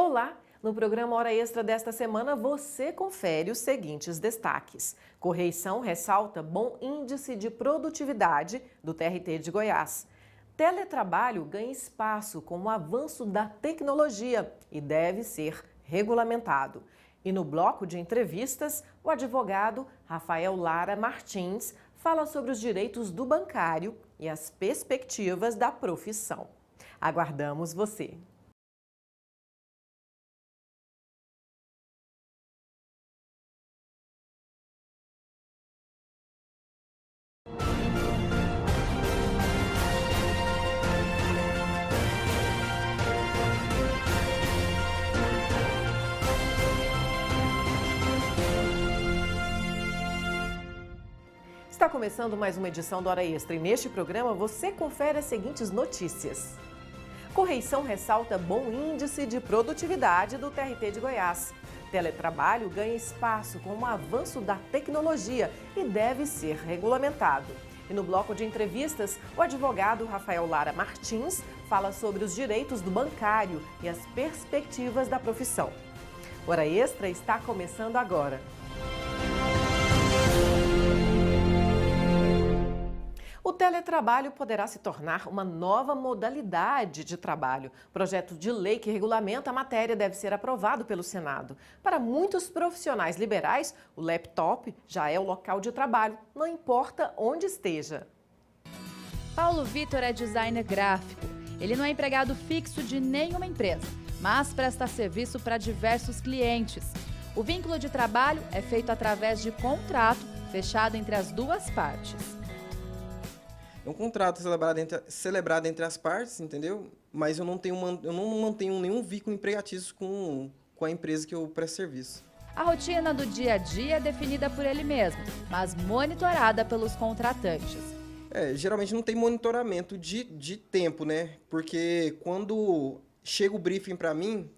Olá! No programa Hora Extra desta semana, você confere os seguintes destaques. Correição ressalta bom índice de produtividade do TRT de Goiás. Teletrabalho ganha espaço com o avanço da tecnologia e deve ser regulamentado. E no bloco de entrevistas, o advogado Rafael Lara Martins fala sobre os direitos do bancário e as perspectivas da profissão. Aguardamos você! Está começando mais uma edição do Hora Extra e neste programa você confere as seguintes notícias. Correição ressalta bom índice de produtividade do TRT de Goiás. Teletrabalho ganha espaço com o avanço da tecnologia e deve ser regulamentado. E no bloco de entrevistas, o advogado Rafael Lara Martins fala sobre os direitos do bancário e as perspectivas da profissão. O Hora Extra está começando agora. O teletrabalho poderá se tornar uma nova modalidade de trabalho. O projeto de lei que regulamenta a matéria deve ser aprovado pelo Senado. Para muitos profissionais liberais, o laptop já é o local de trabalho, não importa onde esteja. Paulo Vitor é designer gráfico. Ele não é empregado fixo de nenhuma empresa, mas presta serviço para diversos clientes. O vínculo de trabalho é feito através de contrato fechado entre as duas partes. É um contrato celebrado entre as partes, entendeu? Mas eu não mantenho nenhum vínculo empregatício com a empresa que eu presto serviço. A rotina do dia a dia é definida por ele mesmo, mas monitorada pelos contratantes. Geralmente não tem monitoramento de tempo, né? Porque quando chega o briefing para mim,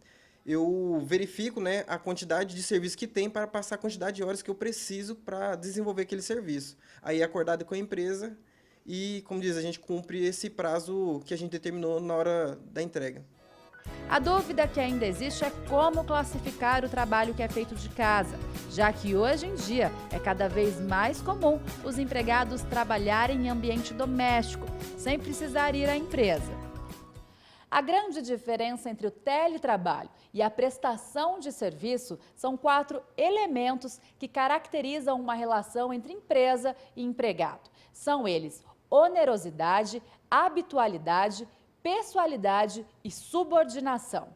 eu verifico, né, a quantidade de serviço que tem para passar a quantidade de horas que eu preciso para desenvolver aquele serviço. Aí é acordado com a empresa e, como diz, a gente cumpre esse prazo que a gente determinou na hora da entrega. A dúvida que ainda existe é como classificar o trabalho que é feito de casa, já que hoje em dia é cada vez mais comum os empregados trabalharem em ambiente doméstico, sem precisar ir à empresa. A grande diferença entre o teletrabalho e a prestação de serviço são 4 elementos que caracterizam uma relação entre empresa e empregado. São eles: onerosidade, habitualidade, pessoalidade e subordinação.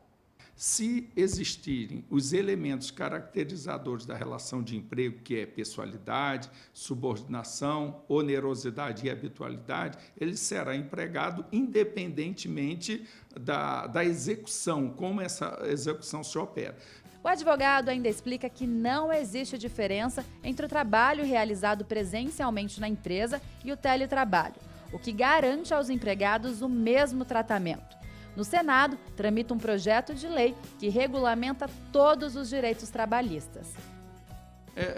Se existirem os elementos caracterizadores da relação de emprego, que é pessoalidade, subordinação, onerosidade e habitualidade, ele será empregado independentemente da execução, como essa execução se opera. O advogado ainda explica que não existe diferença entre o trabalho realizado presencialmente na empresa e o teletrabalho, o que garante aos empregados o mesmo tratamento. No Senado, tramita um projeto de lei que regulamenta todos os direitos trabalhistas.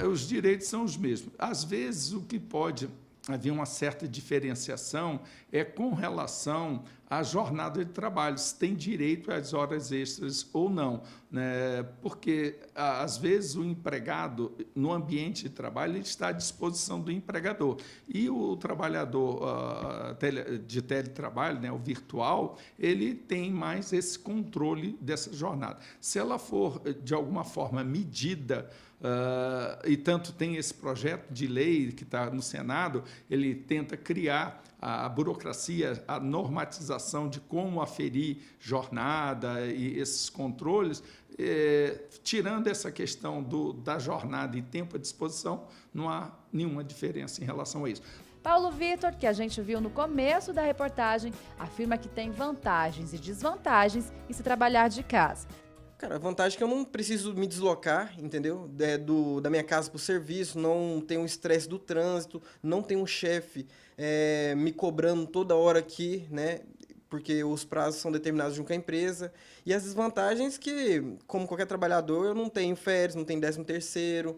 Os direitos são os mesmos. Às vezes, o que pode haver uma certa diferenciação é com relação à jornada de trabalho, se tem direito às horas extras ou não, né? Porque, às vezes, o empregado, no ambiente de trabalho, ele está à disposição do empregador. E o trabalhador de teletrabalho, né, o virtual, ele tem mais esse controle dessa jornada. Se ela for, de alguma forma, medida, e tanto tem esse projeto de lei que está no Senado, ele tenta criar a burocracia, a normatização de como aferir jornada e esses controles, tirando essa questão da jornada e tempo à disposição, não há nenhuma diferença em relação a isso. Paulo Vitor, que a gente viu no começo da reportagem, afirma que tem vantagens e desvantagens em se trabalhar de casa. Cara, a vantagem é que eu não preciso me deslocar, entendeu? Da minha casa para o serviço, não tenho o estresse do trânsito, não tenho um chefe me cobrando toda hora aqui, né? Porque os prazos são determinados junto com a empresa. E as desvantagens que, como qualquer trabalhador, eu não tenho férias, não tenho 13º.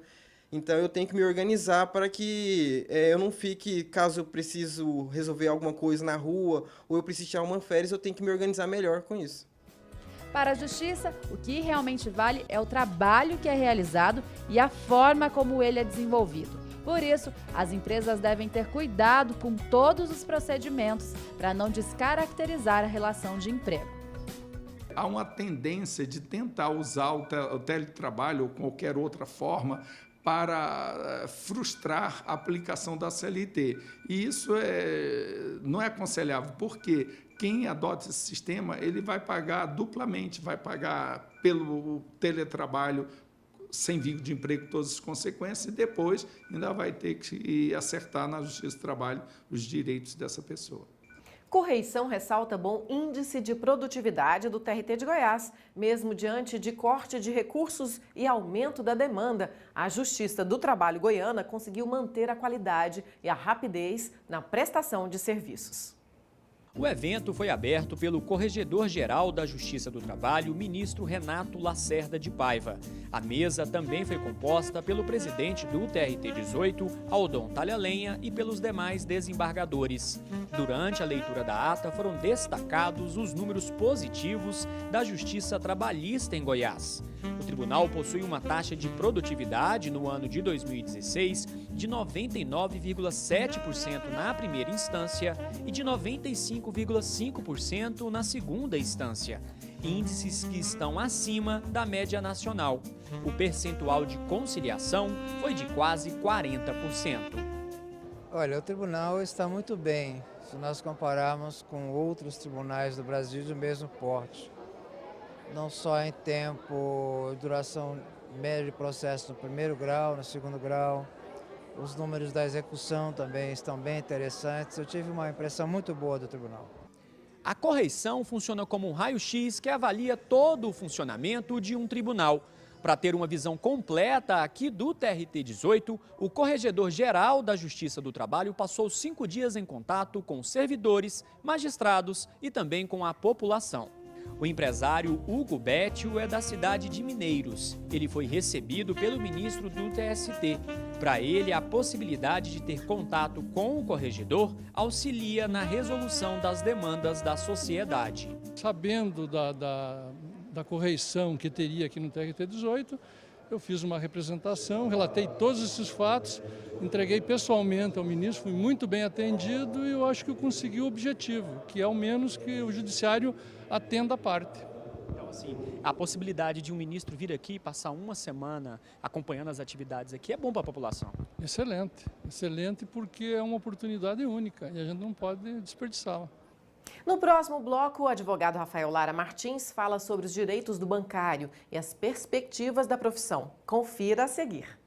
Então, eu tenho que me organizar para que eu não fique, caso eu preciso resolver alguma coisa na rua, ou eu preciso tirar uma férias, eu tenho que me organizar melhor com isso. Para a Justiça, o que realmente vale é o trabalho que é realizado e a forma como ele é desenvolvido. Por isso, as empresas devem ter cuidado com todos os procedimentos para não descaracterizar a relação de emprego. Há uma tendência de tentar usar o teletrabalho ou qualquer outra forma para frustrar a aplicação da CLT. E isso não é aconselhável, porque quem adota esse sistema, ele vai pagar duplamente, vai pagar pelo teletrabalho sem vínculo de emprego, todas as consequências, e depois ainda vai ter que acertar na Justiça do Trabalho os direitos dessa pessoa. Correição ressalta bom índice de produtividade do TRT de Goiás. Mesmo diante de corte de recursos e aumento da demanda, a Justiça do Trabalho goiana conseguiu manter a qualidade e a rapidez na prestação de serviços. O evento foi aberto pelo Corregedor-Geral da Justiça do Trabalho, ministro Renato Lacerda de Paiva. A mesa também foi composta pelo presidente do TRT-18, Aldon Talhalenha, e pelos demais desembargadores. Durante a leitura da ata, foram destacados os números positivos da Justiça Trabalhista em Goiás. O tribunal possui uma taxa de produtividade no ano de 2016 de 99,7% na primeira instância e de 95,5% na segunda instância, índices que estão acima da média nacional. O percentual de conciliação foi de quase 40%. Olha, o tribunal está muito bem, se nós compararmos com outros tribunais do Brasil do mesmo porte. Não só em tempo, duração média de processo no primeiro grau, no segundo grau. Os números da execução também estão bem interessantes. Eu tive uma impressão muito boa do tribunal. A correição funciona como um raio-x que avalia todo o funcionamento de um tribunal. Para ter uma visão completa aqui do TRT-18, o Corregedor-Geral da Justiça do Trabalho passou 5 dias em contato com servidores, magistrados e também com a população. O empresário Hugo Bétio é da cidade de Mineiros. Ele foi recebido pelo ministro do TST. Para ele, a possibilidade de ter contato com o corregedor auxilia na resolução das demandas da sociedade. Sabendo da correição que teria aqui no TRT-18, eu fiz uma representação, relatei todos esses fatos, entreguei pessoalmente ao ministro, fui muito bem atendido e eu acho que eu consegui o objetivo, que é ao menos que o judiciário atenda a parte. Então, assim, a possibilidade de um ministro vir aqui e passar uma semana acompanhando as atividades aqui é bom para a população. Excelente, excelente, porque é uma oportunidade única e a gente não pode desperdiçá-la. No próximo bloco, o advogado Rafael Lara Martins fala sobre os direitos do bancário e as perspectivas da profissão. Confira a seguir.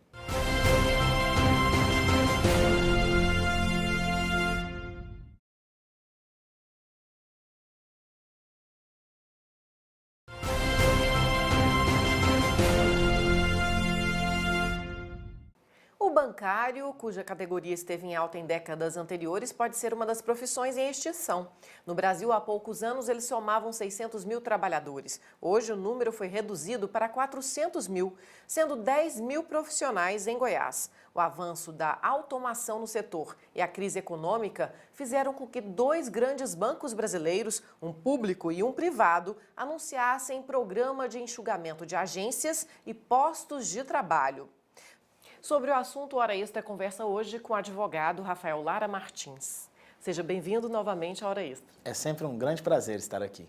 O bancário, cuja categoria esteve em alta em décadas anteriores, pode ser uma das profissões em extinção. No Brasil, há poucos anos, eles somavam 600 mil trabalhadores. Hoje, o número foi reduzido para 400 mil, sendo 10 mil profissionais em Goiás. O avanço da automação no setor e a crise econômica fizeram com que 2 grandes bancos brasileiros, um público e um privado, anunciassem programa de enxugamento de agências e postos de trabalho. Sobre o assunto, o Hora Extra conversa hoje com o advogado Rafael Lara Martins. Seja bem-vindo novamente à Hora Extra. É sempre um grande prazer estar aqui.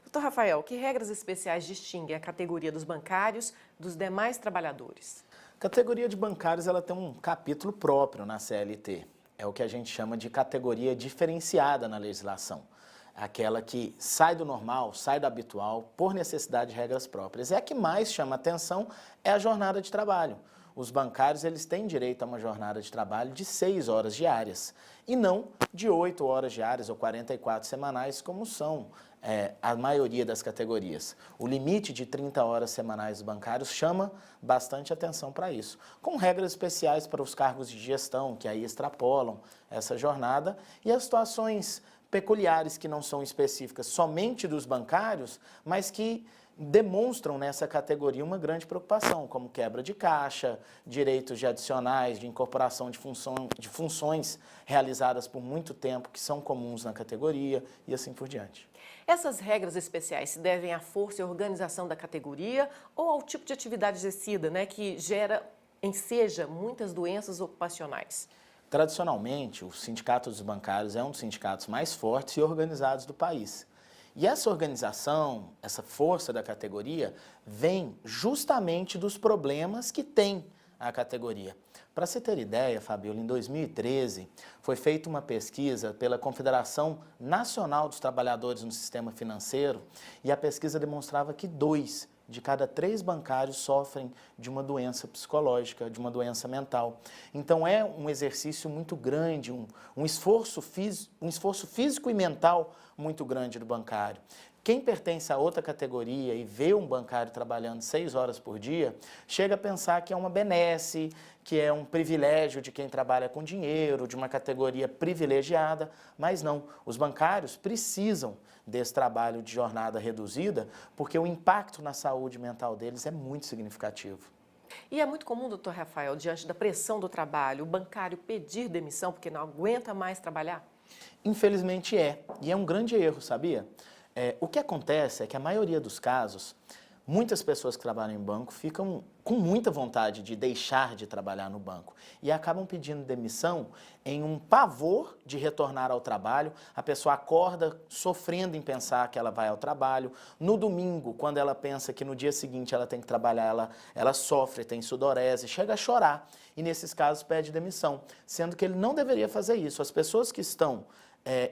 Doutor Rafael, que regras especiais distinguem a categoria dos bancários dos demais trabalhadores? A categoria de bancários ela tem um capítulo próprio na CLT. É o que a gente chama de categoria diferenciada na legislação. Aquela que sai do normal, sai do habitual, por necessidade de regras próprias. E a que mais chama atenção é a jornada de trabalho. Os bancários eles têm direito a uma jornada de trabalho de 6 horas diárias e não de 8 horas diárias ou 44 semanais, como são a maioria das categorias. O limite de 30 horas semanais dos bancários chama bastante atenção para isso, com regras especiais para os cargos de gestão, que aí extrapolam essa jornada, e as situações peculiares que não são específicas somente dos bancários, mas que demonstram nessa categoria uma grande preocupação, como quebra de caixa, direitos de adicionais, de incorporação de funções realizadas por muito tempo, que são comuns na categoria, e assim por diante. Essas regras especiais se devem à força e organização da categoria ou ao tipo de atividade exercida, né, que enseja muitas doenças ocupacionais? Tradicionalmente, o Sindicato dos Bancários é um dos sindicatos mais fortes e organizados do país. E essa organização, essa força da categoria, vem justamente dos problemas que tem a categoria. Para você ter ideia, Fabiola, em 2013 foi feita uma pesquisa pela Confederação Nacional dos Trabalhadores no Sistema Financeiro e a pesquisa demonstrava que 2 de cada 3 bancários sofrem de uma doença psicológica, de uma doença mental. Então é um exercício muito grande, um esforço físico e mental muito grande do bancário. Quem pertence a outra categoria e vê um bancário trabalhando 6 horas por dia, chega a pensar que é uma benesse, que é um privilégio de quem trabalha com dinheiro, de uma categoria privilegiada, mas não. Os bancários precisam desse trabalho de jornada reduzida, porque o impacto na saúde mental deles é muito significativo. E é muito comum, doutor Rafael, diante da pressão do trabalho, o bancário pedir demissão porque não aguenta mais trabalhar? Infelizmente é, e é um grande erro, sabia? O que acontece é que a maioria dos casos, muitas pessoas que trabalham em banco ficam com muita vontade de deixar de trabalhar no banco e acabam pedindo demissão em um pavor de retornar ao trabalho. A pessoa acorda sofrendo em pensar que ela vai ao trabalho. No domingo, quando ela pensa que no dia seguinte ela tem que trabalhar, ela sofre, tem sudorese, chega a chorar e nesses casos pede demissão, sendo que ele não deveria fazer isso. As pessoas que estão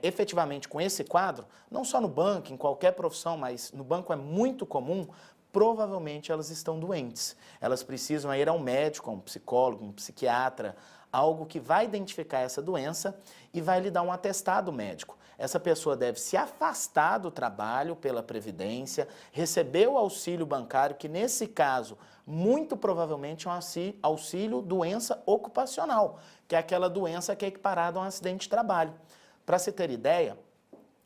efetivamente com esse quadro, não só no banco, em qualquer profissão, mas no banco é muito comum, provavelmente elas estão doentes. Elas precisam ir ao médico, a um psicólogo, um psiquiatra, algo que vai identificar essa doença e vai lhe dar um atestado médico. Essa pessoa deve se afastar do trabalho pela Previdência, receber o auxílio bancário, que nesse caso, muito provavelmente é um auxílio doença ocupacional, que é aquela doença que é equiparada a um acidente de trabalho. Para se ter ideia,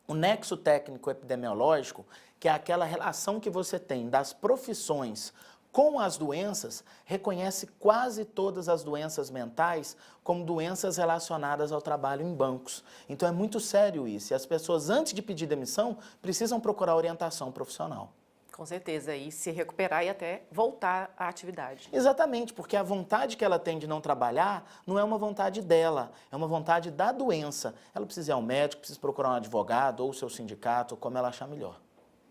o nexo técnico epidemiológico, que é aquela relação que você tem das profissões com as doenças, reconhece quase todas as doenças mentais como doenças relacionadas ao trabalho em bancos. Então é muito sério isso. E as pessoas, antes de pedir demissão, precisam procurar orientação profissional. Com certeza, e se recuperar e até voltar à atividade. Exatamente, porque a vontade que ela tem de não trabalhar não é uma vontade dela, é uma vontade da doença. Ela precisa ir ao médico, precisa procurar um advogado ou o seu sindicato, como ela achar melhor.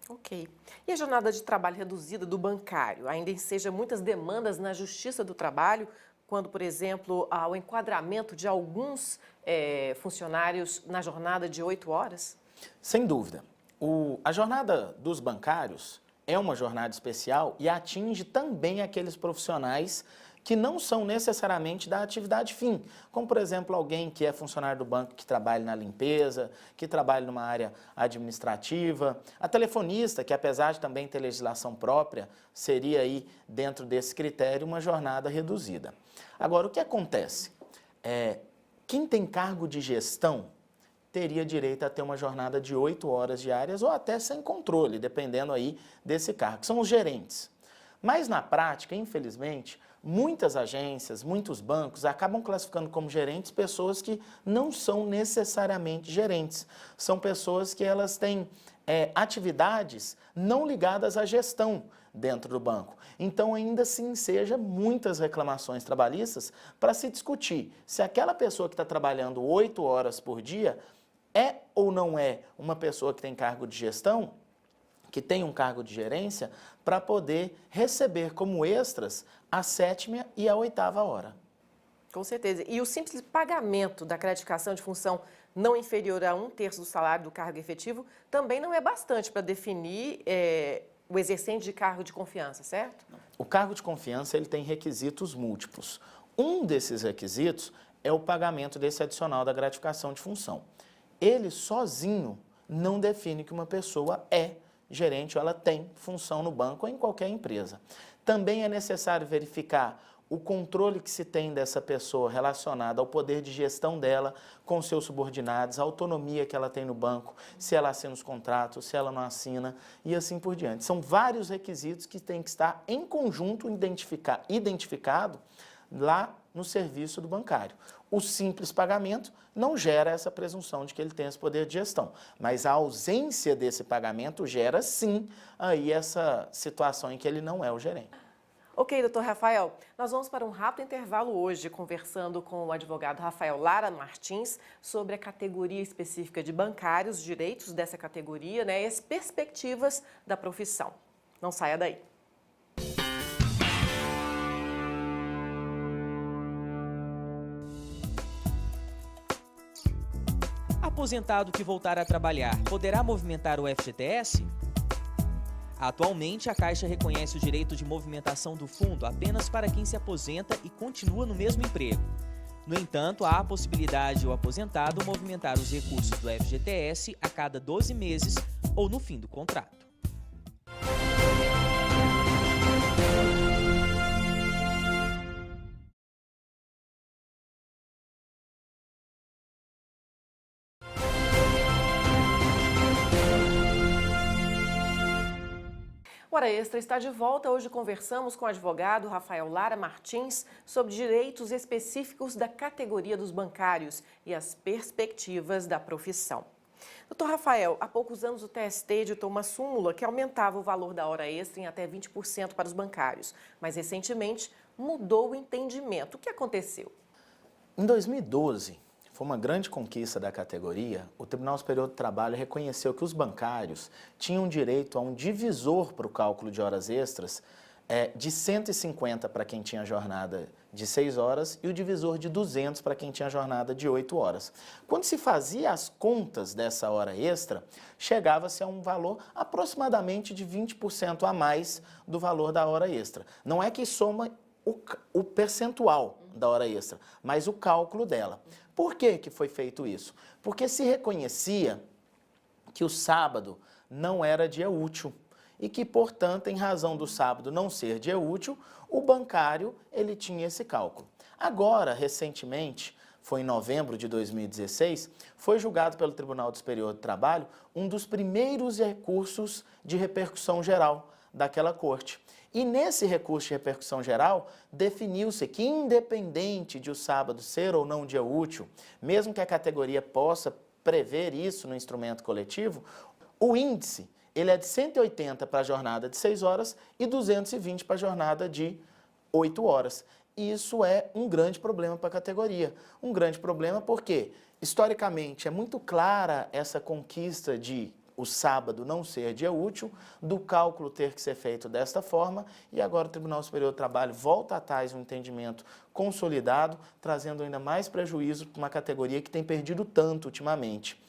Ok. E a jornada de trabalho reduzida do bancário ainda enseja muitas demandas na Justiça do Trabalho, quando, por exemplo, há o enquadramento de alguns funcionários na jornada de 8 horas? Sem dúvida. A jornada dos bancários é uma jornada especial e atinge também aqueles profissionais que não são necessariamente da atividade fim, como, por exemplo, alguém que é funcionário do banco que trabalha na limpeza, que trabalha numa área administrativa, a telefonista, que apesar de também ter legislação própria, seria aí, dentro desse critério, uma jornada reduzida. Agora, o que acontece? Quem tem cargo de gestão teria direito a ter uma jornada de 8 horas diárias ou até sem controle, dependendo aí desse cargo, que são os gerentes. Mas na prática, infelizmente, muitas agências, muitos bancos acabam classificando como gerentes pessoas que não são necessariamente gerentes. São pessoas que elas têm atividades não ligadas à gestão dentro do banco. Então, ainda assim, seja muitas reclamações trabalhistas para se discutir se aquela pessoa que está trabalhando 8 horas por dia é ou não é uma pessoa que tem cargo de gestão, que tem um cargo de gerência, para poder receber como extras a 7ª e a 8ª hora. Com certeza. E o simples pagamento da gratificação de função não inferior a 1/3 do salário do cargo efetivo também não é bastante para definir o exercente de cargo de confiança, certo? O cargo de confiança ele tem requisitos múltiplos. Um desses requisitos é o pagamento desse adicional da gratificação de função. Ele sozinho não define que uma pessoa é gerente ou ela tem função no banco ou em qualquer empresa. Também é necessário verificar o controle que se tem dessa pessoa relacionado ao poder de gestão dela com seus subordinados, a autonomia que ela tem no banco, se ela assina os contratos, se ela não assina e assim por diante. São vários requisitos que têm que estar em conjunto identificado lá no serviço do bancário. O simples pagamento não gera essa presunção de que ele tem esse poder de gestão, mas a ausência desse pagamento gera sim aí essa situação em que ele não é o gerente. Ok, doutor Rafael, nós vamos para um rápido intervalo hoje, conversando com o advogado Rafael Lara Martins sobre a categoria específica de bancários, direitos dessa categoria, né, e as perspectivas da profissão. Não saia daí. Aposentado que voltar a trabalhar poderá movimentar o FGTS? Atualmente, a Caixa reconhece o direito de movimentação do fundo apenas para quem se aposenta e continua no mesmo emprego. No entanto, há a possibilidade de o aposentado movimentar os recursos do FGTS a cada 12 meses ou no fim do contrato. O Hora Extra está de volta. Hoje conversamos com o advogado Rafael Lara Martins sobre direitos específicos da categoria dos bancários e as perspectivas da profissão. Doutor Rafael, há poucos anos o TST editou uma súmula que aumentava o valor da hora extra em até 20% para os bancários, mas recentemente mudou o entendimento. O que aconteceu? Em 2012, foi uma grande conquista da categoria, o Tribunal Superior do Trabalho reconheceu que os bancários tinham direito a um divisor para o cálculo de horas extras de 150 para quem tinha jornada de 6 horas e o divisor de 200 para quem tinha jornada de 8 horas. Quando se fazia as contas dessa hora extra, chegava-se a um valor aproximadamente de 20% a mais do valor da hora extra. Não é que soma o percentual da hora extra, mas o cálculo dela. Por que que foi feito isso? Porque se reconhecia que o sábado não era dia útil e que, portanto, em razão do sábado não ser dia útil, o bancário ele tinha esse cálculo. Agora, recentemente, foi em novembro de 2016, foi julgado pelo Tribunal Superior do Trabalho um dos primeiros recursos de repercussão geral daquela corte. E nesse recurso de repercussão geral, definiu-se que, independente de o sábado ser ou não dia útil, mesmo que a categoria possa prever isso no instrumento coletivo, o índice ele é de 180 para a jornada de 6 horas e 220 para a jornada de 8 horas. Isso é um grande problema para a categoria. Um grande problema porque, historicamente, é muito clara essa conquista de o sábado não ser dia útil, do cálculo ter que ser feito desta forma, e agora o Tribunal Superior do Trabalho volta atrás um entendimento consolidado, trazendo ainda mais prejuízo para uma categoria que tem perdido tanto ultimamente.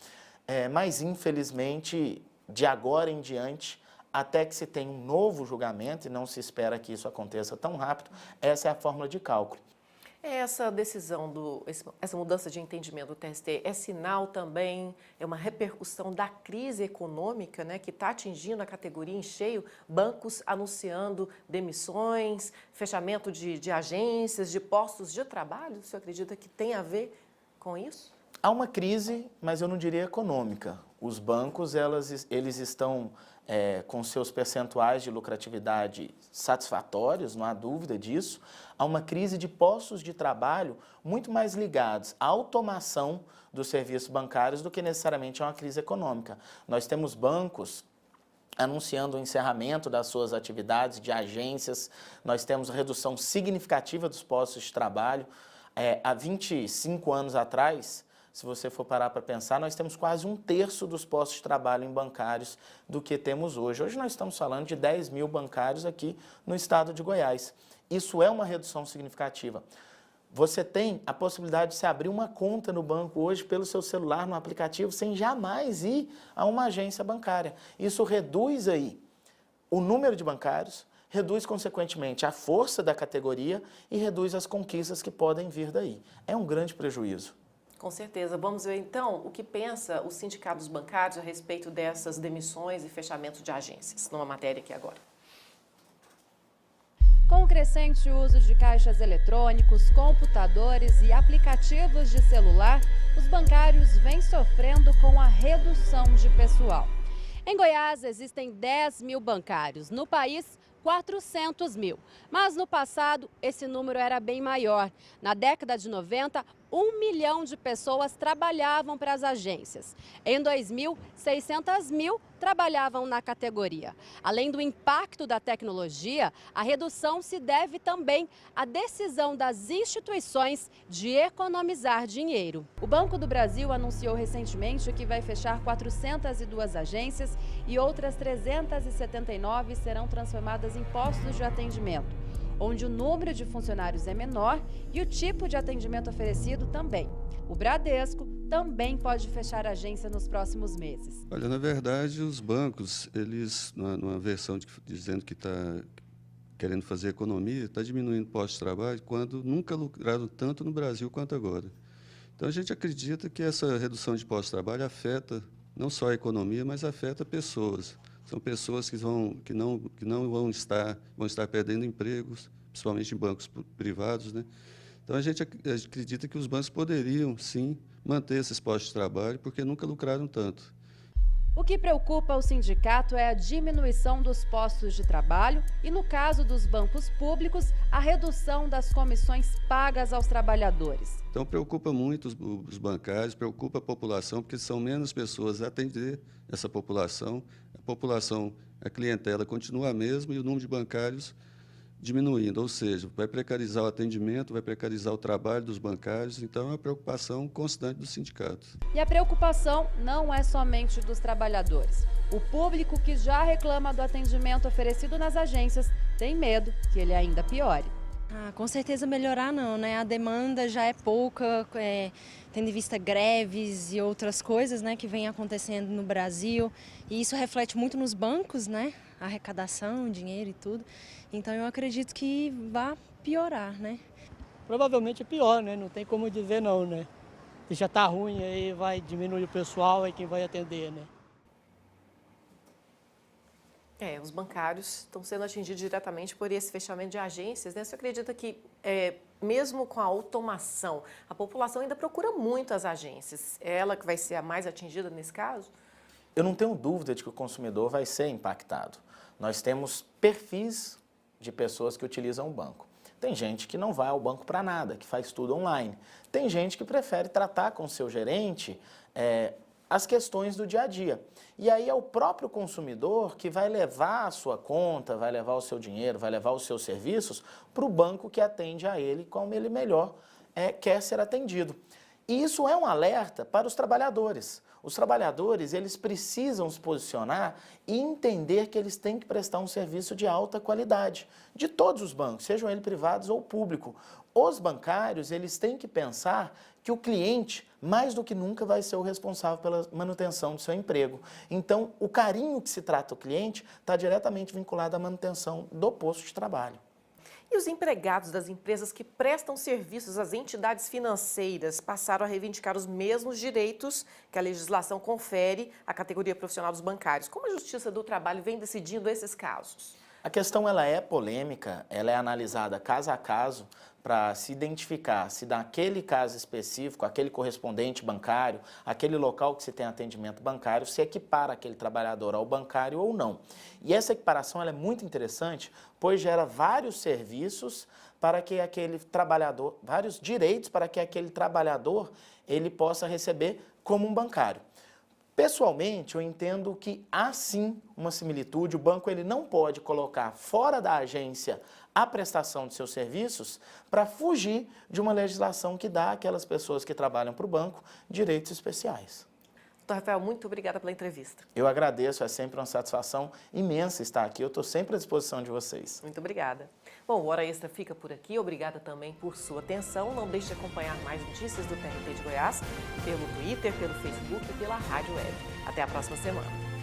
Mas, infelizmente, de agora em diante, até que se tenha um novo julgamento, e não se espera que isso aconteça tão rápido, essa é a fórmula de cálculo. Essa decisão, essa mudança de entendimento do TST é sinal também, é uma repercussão da crise econômica, né, que está atingindo a categoria em cheio, bancos anunciando demissões, fechamento de agências, de postos de trabalho? O senhor acredita que tem a ver com isso? Há uma crise, mas eu não diria econômica. Os bancos, eles estão com seus percentuais de lucratividade satisfatórios, não há dúvida disso. Há uma crise de postos de trabalho muito mais ligados à automação dos serviços bancários do que necessariamente a uma crise econômica. Nós temos bancos anunciando o encerramento das suas atividades de agências, nós temos redução significativa dos postos de trabalho. Há 25 anos atrás, se você for parar para pensar, nós temos quase 1/3 dos postos de trabalho em bancários do que temos hoje. Hoje nós estamos falando de 10 mil bancários aqui no estado de Goiás. Isso é uma redução significativa. Você tem a possibilidade de se abrir uma conta no banco hoje pelo seu celular, no aplicativo, sem jamais ir a uma agência bancária. Isso reduz aí o número de bancários, reduz, consequentemente, a força da categoria e reduz as conquistas que podem vir daí. É um grande prejuízo. Com certeza. Vamos ver, então, o que pensa o Sindicato dos Bancários a respeito dessas demissões e fechamento de agências, numa matéria aqui agora. Com o crescente uso de caixas eletrônicos, computadores e aplicativos de celular, os bancários vêm sofrendo com a redução de pessoal. Em Goiás, existem 10 mil bancários. No país, 400 mil. Mas no passado, esse número era bem maior. Na década de 90, 1 milhão de pessoas trabalhavam para as agências. Em 2000, 600 mil trabalhavam na categoria. Além do impacto da tecnologia, a redução se deve também à decisão das instituições de economizar dinheiro. O Banco do Brasil anunciou recentemente que vai fechar 402 agências e outras 379 serão transformadas em postos de atendimento, onde o número de funcionários é menor e o tipo de atendimento oferecido também. O Bradesco também pode fechar a agência nos próximos meses. Olha, na verdade, os bancos, eles, numa versão dizendo que está querendo fazer economia, está diminuindo postos de trabalho quando nunca lucraram tanto no Brasil quanto agora. Então, a gente acredita que essa redução de postos de trabalho afeta não só a economia, mas afeta pessoas. São pessoas que não vão estar perdendo empregos, principalmente em bancos privados, né? Então, a gente acredita que os bancos poderiam, sim, manter esses postos de trabalho, porque nunca lucraram tanto. O que preocupa o sindicato é a diminuição dos postos de trabalho e, no caso dos bancos públicos, a redução das comissões pagas aos trabalhadores. Então, preocupa muito os bancários, preocupa a população, porque são menos pessoas a atender essa população. A clientela continua a mesma e o número de bancários diminuindo, ou seja, vai precarizar o atendimento, vai precarizar o trabalho dos bancários, então é uma preocupação constante do sindicato. E a preocupação não é somente dos trabalhadores. O público que já reclama do atendimento oferecido nas agências tem medo que ele ainda piore. Com certeza melhorar não, né? A demanda já é pouca, tendo em vista greves e outras coisas, né, que vem acontecendo no Brasil. E isso reflete muito nos bancos, né? A arrecadação, dinheiro e tudo. Então eu acredito que vai piorar, né? Provavelmente é pior, né? Não tem como dizer não, né? Se já está ruim, aí vai diminuir o pessoal, aí quem vai atender, né? Os bancários estão sendo atingidos diretamente por esse fechamento de agências, né? Você acredita que, mesmo com a automação, a população ainda procura muito as agências? É ela que vai ser a mais atingida nesse caso? Eu não tenho dúvida de que o consumidor vai ser impactado. Nós temos perfis de pessoas que utilizam o banco. Tem gente que não vai ao banco para nada, que faz tudo online. Tem gente que prefere tratar com o seu gerente as questões do dia a dia. E aí é o próprio consumidor que vai levar a sua conta, vai levar o seu dinheiro, vai levar os seus serviços para o banco que atende a ele como ele melhor quer ser atendido. E isso é um alerta para os trabalhadores. Os trabalhadores, eles precisam se posicionar e entender que eles têm que prestar um serviço de alta qualidade, de todos os bancos, sejam eles privados ou públicos. Os bancários, eles têm que pensar que o cliente, mais do que nunca, vai ser o responsável pela manutenção do seu emprego. Então, o carinho que se trata o cliente está diretamente vinculado à manutenção do posto de trabalho. E os empregados das empresas que prestam serviços às entidades financeiras passaram a reivindicar os mesmos direitos que a legislação confere à categoria profissional dos bancários. Como a Justiça do Trabalho vem decidindo esses casos? A questão ela é polêmica, ela é analisada caso a caso para se identificar se naquele caso específico, aquele correspondente bancário, aquele local que se tem atendimento bancário, se equipara aquele trabalhador ao bancário ou não. E essa equiparação ela é muito interessante, pois gera vários serviços para que aquele trabalhador, vários direitos para que aquele trabalhador ele possa receber como um bancário. Pessoalmente, eu entendo que há sim uma similitude, o banco ele não pode colocar fora da agência a prestação de seus serviços para fugir de uma legislação que dá àquelas pessoas que trabalham para o banco direitos especiais. Doutor Rafael, muito obrigada pela entrevista. Eu agradeço, é sempre uma satisfação imensa estar aqui, eu estou sempre à disposição de vocês. Muito obrigada. Bom, o Hora Extra fica por aqui, obrigada também por sua atenção. Não deixe de acompanhar mais notícias do TRT de Goiás pelo Twitter, pelo Facebook e pela Rádio Web. Até a próxima semana.